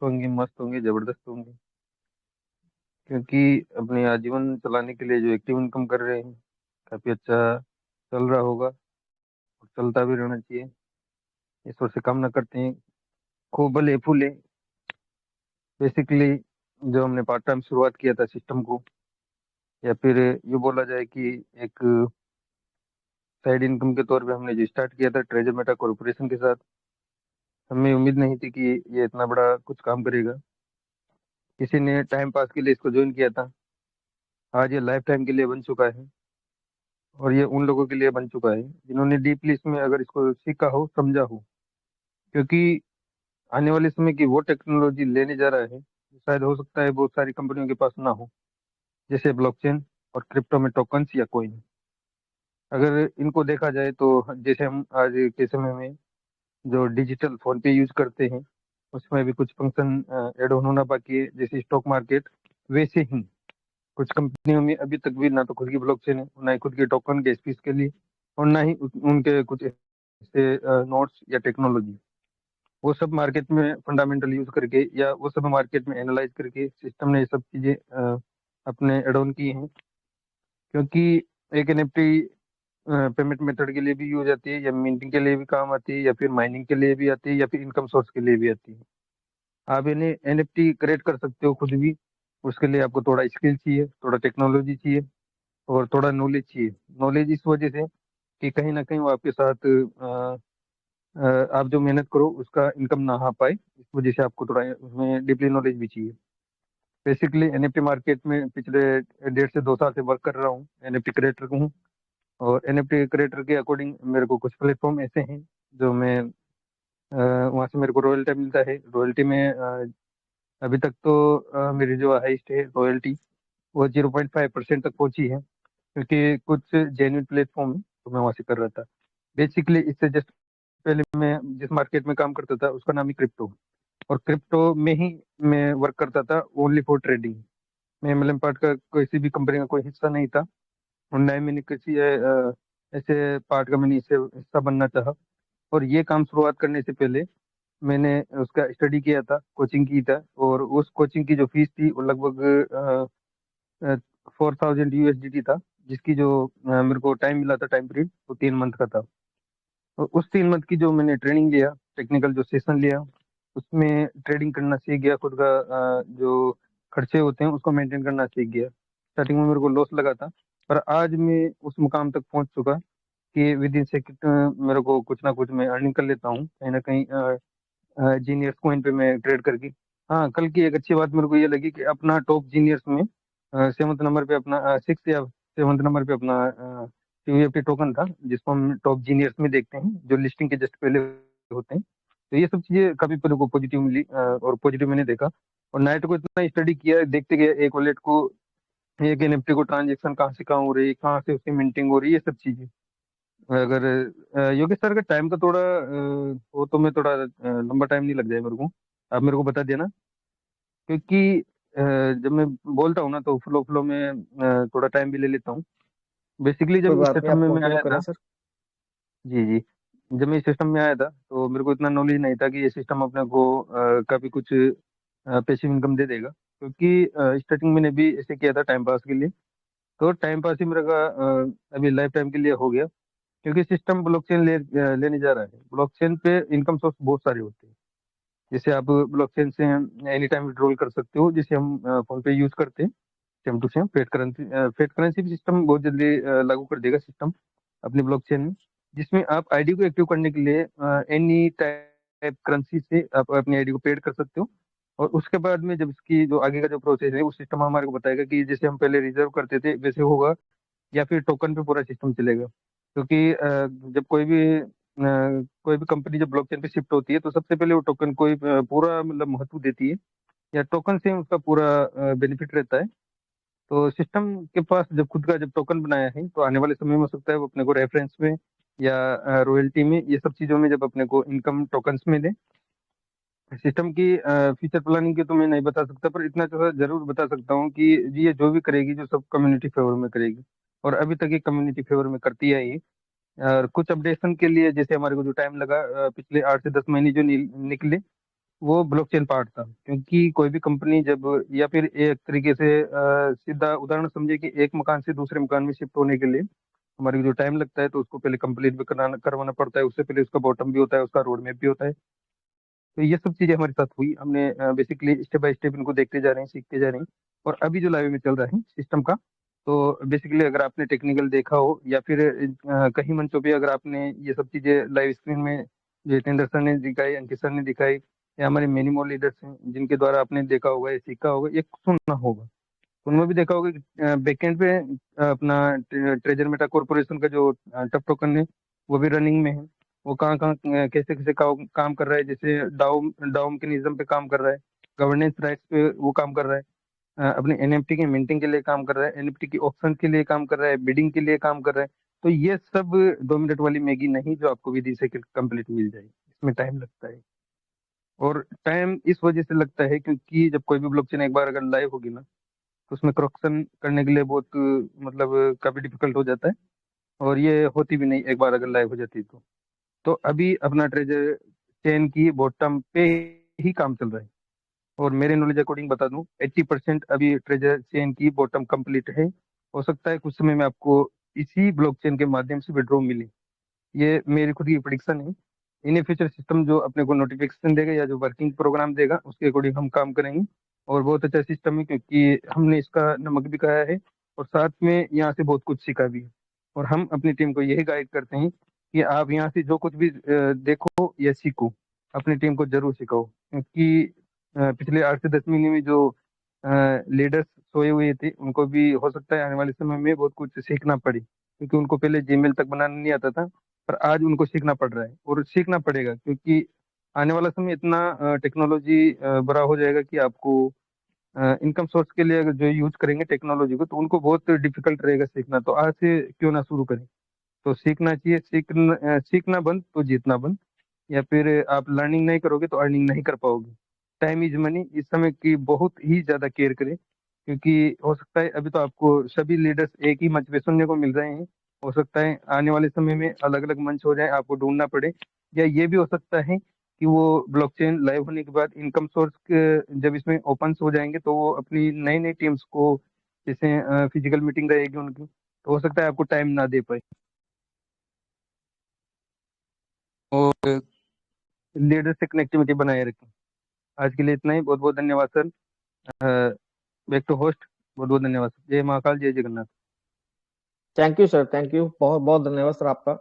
होंगी, मस्त होंगी, जबरदस्त होंगी। क्योंकि अपने आजीवन चलाने के लिए जो एक्टिव इनकम कर रहे हैं, काफी अच्छा चल रहा होगा और चलता भी रहना चाहिए। ईश्वर से कामना करते हैं खूब भले फूले। बेसिकली जो हमने पार्ट टाइम शुरुआत किया था सिस्टम को, या फिर ये बोला जाए कि एक साइड इनकम के तौर पे हमने जो स्टार्ट किया था ट्रेजर मेटा कॉरपोरेशन के साथ, हमें उम्मीद नहीं थी कि ये इतना बड़ा कुछ काम करेगा। किसी ने टाइम पास के लिए इसको ज्वाइन किया था, आज ये लाइफ टाइम के लिए बन चुका है। और ये उन लोगों के लिए बन चुका है जिन्होंने डीपली इसमें अगर इसको सीखा हो, समझा हो। क्योंकि आने वाले समय की वो टेक्नोलॉजी लेने जा रहा है जो शायद हो सकता है बहुत सारी कंपनियों के पास ना हो, जैसे ब्लॉकचेन और क्रिप्टो में टोकन्स या कोइन। अगर इनको देखा जाए तो जैसे हम आज के समय में जो डिजिटल फोन पे यूज करते हैं, उसमें भी कुछ फंक्शन ऐड ऑन होना बाकी है, जैसे स्टॉक मार्केट। वैसे ही कुछ कंपनियों में अभी तक भी ना तो खुद की ब्लॉकचेन है, ना ही खुद के टोकन के स्पेस के लिए, और ना ही उनके कुछ ऐसे नोट्स या टेक्नोलॉजी। वो सब मार्केट में फंडामेंटल यूज करके या वो सब मार्केट में एनालाइज करके सिस्टम ने ये सब चीजें अपने एड ऑन की हैं। क्योंकि एक एनएफटी पेमेंट मेथड के लिए भी यूज आती है, या मिंटिंग के लिए भी काम आती है, या फिर माइनिंग के लिए भी आती है, या फिर इनकम सोर्स के लिए भी आती है। आप इन्हें एनएफटी क्रिएट कर सकते हो खुद भी। उसके लिए आपको थोड़ा स्किल चाहिए, थोड़ा टेक्नोलॉजी चाहिए, और थोड़ा नॉलेज चाहिए। नॉलेज इस वजह से कि कहीं ना कहीं वो आपके साथ आप जो मेहनत करो उसका इनकम ना आ पाए, इस वजह से आपको थोड़ा उसमें डीपली नॉलेज भी चाहिए। बेसिकली एनएफटी मार्केट में पिछले 1.5 से 2 साल से वर्क कर रहा हूँ, एनएफटी क्रिएटर हूँ। और एनएफटी क्रिएटर के अकॉर्डिंग मेरे को कुछ प्लेटफॉर्म ऐसे हैं जो मैं वहाँ से मेरे को रॉयल्टी मिलता है। रॉयल्टी में अभी तक तो मेरी जो हाइस्ट है रॉयल्टी, वो 0.5% तक पहुंची है। क्योंकि कुछ जेन्युइन प्लेटफॉर्म है तो मैं वहाँ से कर रहा था। बेसिकली इससे जस्ट पहले मैं जिस मार्केट में काम करता था उसका नाम ही क्रिप्टो, और क्रिप्टो में ही मैं वर्क करता था ओनली फॉर ट्रेडिंग। मैं एमएलएम पार्ट का किसी भी कंपनी का कोई हिस्सा नहीं था, और ना ही मैंने किसी ऐसे पार्ट का मैंने इससे हिस्सा बनना चाहा। और ये काम शुरुआत करने से पहले मैंने उसका स्टडी किया था, कोचिंग की था, और उस कोचिंग की जो फीस थी वो लगभग 4000 USDT था। जिसकी जो मेरे को टाइम मिला था, टाइम पीरियड वो 3 मंथ का था। और उस 3 मंथ की जो मैंने ट्रेनिंग लिया, टेक्निकल जो सेशन लिया, उसमें ट्रेडिंग करना सीख गया। खुद का जो खर्चे होते हैं उसको मेंटेन करना सीख गया। स्टार्टिंग में मेरे को लॉस लगा था, पर आज मैं उस मुकाम तक पहुंच चुका कि विद इन सेकंड मेरे को कुछ ना कुछ मैं अर्निंग कर लेता हूँ कहीं ना कहीं जीनियस कॉइन पे मैं ट्रेड करके। हाँ, कल की एक अच्छी बात मेरे को ये लगी कि अपना टॉप जीनियस में 7th नंबर पे अपना 6 या 7th नंबर पे अपना यूएफटी टोकन था, जिसको हम टॉप जीनियर्स में देखते हैं, जो लिस्टिंग के जस्ट पहले होते हैं। तो ये सब चीजें काफी मेरे को पॉजिटिव मिली, और पॉजिटिव मैंने देखा। और नाइट को इतना स्टडी किया, देखते गए एक वॉलेट को, एक एनएफटी को ट्रांजेक्शन कहाँ से कहाँ हो रही है, कहाँ से उसकी मिंटिंग हो रही है, ये सब चीजें। अगर योगेश सर का टाइम का थोड़ा वो तो मैं थोड़ा लंबा टाइम नहीं लग जाए मेरे को, आप मेरे को बता देना। क्योंकि जब मैं बोलता हूँ ना तो फ्लो फ्लो में थोड़ा टाइम भी ले लेता हूँ। बेसिकली कोई जब इस बात नहीं, सिस्टम आप में मैं कंटिन्यू आया करें था, सर। जी जी, जब मैं इस सिस्टम में आया था तो मेरे को इतना नॉलेज नहीं था कि ये सिस्टम अपने को काफी कुछ पैसिव इनकम दे देगा। क्योंकि स्टार्टिंग मैंने भी ऐसे किया था टाइम पास के लिए, तो टाइम पास ही मेरा का अभी लाइफ टाइम के लिए हो गया। क्योंकि सिस्टम ब्लॉकचेन लेने जा रहा है। ब्लॉकचेन पे इनकम सोर्स बहुत सारे होते हैं। जैसे आप ब्लॉकचेन से एनी टाइम विड्रॉल कर सकते हो, जिसे हम फोन पे यूज करते हैं। Same to same fiat currency भी सिस्टम बहुत जल्दी लागू कर देगा सिस्टम अपनी ब्लॉकचेन में, जिसमें आप आईडी को एक्टिव करने के लिए एनी टाइप करेंसी से आप अपनी आईडी को पेड कर सकते हो। और उसके बाद में जब इसकी जो आगे का जो प्रोसेस है वो सिस्टम हमारे को बताएगा कि जैसे हम पहले रिजर्व करते थे वैसे होगा, या फिर टोकन पे पूरा सिस्टम चलेगा। क्योंकि जब कोई भी कंपनी जब ब्लॉकचेन पे शिफ्ट होती है तो सबसे पहले वो टोकन को ही पूरा मतलब महत्व देती है, या टोकन से उसका पूरा बेनिफिट रहता है। तो सिस्टम के पास जब खुद का जब टोकन बनाया है तो आने वाले समय में हो सकता है वो अपने को रेफरेंस में या रॉयल्टी में, ये सब चीज़ों में जब अपने को इनकम टोकन्स में दे। सिस्टम की फ्यूचर प्लानिंग की तो मैं नहीं बता सकता, पर इतना तो जरूर बता सकता हूँ कि ये जो भी करेगी जो सब कम्युनिटी फेवर में करेगी। और अभी तक ये कम्युनिटी फेवर में करती है ये। और कुछ अपडेशन के लिए जैसे हमारे को जो टाइम लगा, पिछले 8 से 10 महीने जो निकले, वो ब्लॉकचेन पार्ट था। क्योंकि कोई भी कंपनी जब, या फिर एक तरीके से सीधा उदाहरण समझे कि एक मकान से दूसरे मकान में शिफ्ट होने के लिए हमारे को जो टाइम लगता है, तो उसको पहले कंप्लीट भी कराना करवाना पड़ता है। उससे पहले उसका बॉटम भी होता है, उसका रोड मैप भी होता है। तो ये सब चीजें हमारे साथ हुई। हमने बेसिकली स्टेप बाय स्टेप इनको देखते जा रहे हैं, सीखते जा रहे हैं। और अभी जो लाइव में चल रहा है सिस्टम का, तो बेसिकली अगर आपने टेक्निकल देखा हो, या फिर कहीं मंचों पे अगर आपने ये सब चीजें लाइव स्क्रीन में, जो जितेंद्र सर ने दिखाई, अंकित सर ने दिखाई, या हमारे मेनी मोर लीडर्स हैं जिनके द्वारा आपने देखा होगा, ये सीखा होगा, ये सुना होगा, उनमें भी देखा होगा कि बैकएंड पे अपना ट्रेजर मेटा कॉर्पोरेशन का जो टफ टोकन है, वो भी रनिंग में है। वो कहाँ कहाँ कैसे कैसे काम कर रहा है, जैसे डाउ डाउ मैकेनिज्म पे काम कर रहा है, गवर्नेंस राइट्स पे वो काम कर रहा है, अपने एनएफटी के मिंटिंग के लिए काम कर रहा है, एनएफटी की ऑप्शन के लिए काम कर रहा है, बिडिंग के लिए काम कर रहा है। तो ये सब 2 मिनट वाली मैगी नहीं जो आपको विधि से कंप्लीट मिल जाए, इसमें टाइम लगता है। और टाइम इस वजह से लगता है क्योंकि जब कोई भी ब्लॉकचेन एक बार अगर लाइव होगी ना, तो उसमें करेक्शन करने के लिए बहुत मतलब काफी डिफिकल्ट हो जाता है। और ये होती भी नहीं एक बार अगर लाइव हो जाती तो अभी अपना ट्रेजर चेन की बॉटम पे ही काम चल रहा है। और मेरे नॉलेज अकॉर्डिंग बता दूं, 80% अभी ट्रेजर चेन की बॉटम कंप्लीट है। हो सकता है कुछ समय में आपको इसी ब्लॉकचेन के माध्यम से विड्रॉ मिले। ये मेरी खुद की प्रिडिक्शन है। इन्हीं फ्यूचर सिस्टम जो अपने को नोटिफिकेशन देगा या जो वर्किंग प्रोग्राम देगा, उसके अकॉर्डिंग हम काम करेंगे। और बहुत अच्छा सिस्टम है, क्योंकि हमने इसका नमक भी खाया है, और साथ में यहाँ से बहुत कुछ सीखा भी है। और हम अपनी टीम को यही गाइड करते हैं कि आप यहाँ से जो कुछ भी देखो या सीखो, अपनी टीम को जरूर सिखाओ। क्योंकि पिछले 8 से 10 महीने में जो लीडर्स सोए हुए थे, उनको भी हो सकता है आने वाले समय में बहुत कुछ सीखना पड़े, क्योंकि उनको पहले जीमेल तक बनाना नहीं आता था। पर आज उनको सीखना पड़ रहा है, और सीखना पड़ेगा, क्योंकि आने वाला समय इतना टेक्नोलॉजी बड़ा हो जाएगा कि आपको इनकम सोर्स के लिए अगर जो यूज करेंगे टेक्नोलॉजी को, तो उनको बहुत डिफिकल्ट रहेगा सीखना। तो आज से क्यों ना शुरू करें। तो सीखना चाहिए। सीखना बंद तो जीतना बंद। या फिर आप लर्निंग नहीं करोगे तो अर्निंग नहीं कर पाओगे। टाइम इज मनी, इस समय की बहुत ही ज्यादा केयर करें। क्योंकि हो सकता है अभी तो आपको सभी लीडर्स एक ही मंच पे सुनने को मिल रहे हैं, हो सकता है आने वाले समय में अलग अलग मंच हो जाए, आपको ढूंढना पड़े। या ये भी हो सकता है कि वो ब्लॉकचेन लाइव होने के बाद इनकम सोर्स जब इसमें ओपन हो जाएंगे, तो वो अपनी नई नई टीम्स को, जैसे फिजिकल मीटिंग रहेगी उनकी, तो हो सकता है आपको टाइम ना दे पाए। और लीडर से कनेक्टिविटी बनाए रखें। आज के लिए इतना ही। बहुत बहुत धन्यवाद सर। Back to host. बहुत बहुत धन्यवाद सर। जय महाकाल, जय Jagannath. Thank you sir, thank you, बहुत बहुत धन्यवाद सर आपका।